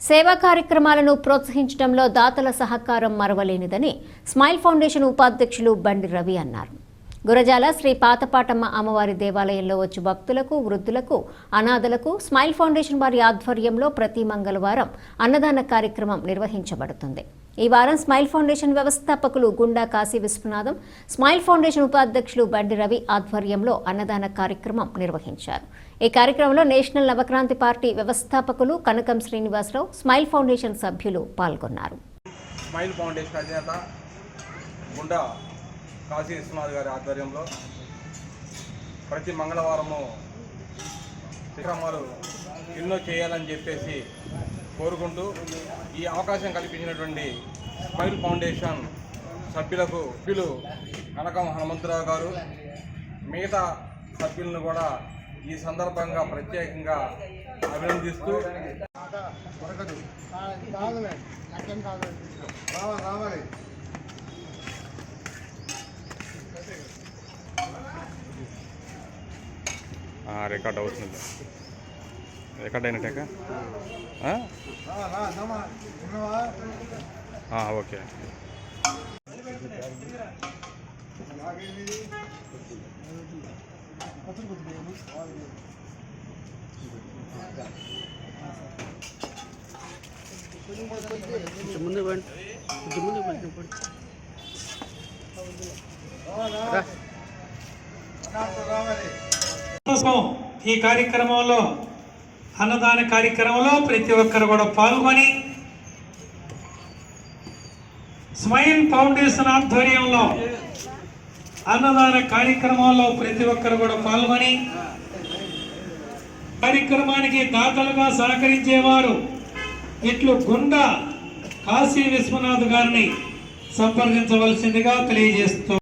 సేవా కార్యక్రమాలను ప్రోత్సహించడంలో దాతల సహకారం మరవలేనిదని స్మైల్ ఫౌండేషన్ ఉపాధ్యక్షులు బండి రవి అన్నారు. గురజాల శ్రీ పాతపాటమ్మ అమ్మవారి దేవాలయంలో వచ్చి భక్తులకు, వృద్ధులకు, అనాథలకు స్మైల్ ఫౌండేషన్ వారి ఆధ్వర్యంలో ప్రతి మంగళవారం అన్నదాన కార్యక్రమం నిర్వహించబడుతుంది. ఈ వారం స్మైల్ ఫౌండేషన్ వ్యవస్థాపకులు గుండా కాశీ విశ్వనాథం, స్మైల్ ఫౌండేషన్ ఉపాధ్యక్షులు బండి రవి ఆధ్వర్యంలో అన్నదాన కార్యక్రమం నిర్వహించారు. ఈ కార్యక్రమంలో నేషనల్ నవక్రాంతి పార్టీ వ్యవస్థాపకులు కనకం శ్రీనివాసరావు, స్మైల్ ఫౌండేషన్ సభ్యులు పాల్గొన్నారు. స్మైల్ ఫౌండేషన్ అధినేత గుండా కాశీ విశ్వనాథ్ గారి ఆధ్వర్యంలో ప్రతి మంగళవారము కార్యక్రమాలు ఎన్నో చేయాలని చెప్పేసి కోరుకుంటూ ఈ అవకాశం కల్పించినటువంటి స్మైల్ ఫౌండేషన్ సభ్యులు కనకం హనుమంతరావు గారు, మిగతా సభ్యులను కూడా ఈ సందర్భంగా ప్రత్యేకంగా అభినందిస్తూ రికార్డ్ అవుతుంది. రికార్డ్ అయినట్టాక ఓకే. ఈ కార్యక్రమంలో అన్నదాన కార్యక్రమంలో ప్రతి ఒక్కరు కూడా పాల్గొని స్మైల్ ఫౌండేషన్ ఆధ్వర్యంలో అన్నదాన కార్యక్రమంలో ప్రతి ఒక్కరు కూడా పాల్గొని కార్యక్రమానికి దాతలుగా సహకరించేవారు ఇట్లు గుండా కాశీ విశ్వనాథ్ గారిని సంప్రదించవలసిందిగా తెలియజేస్తూ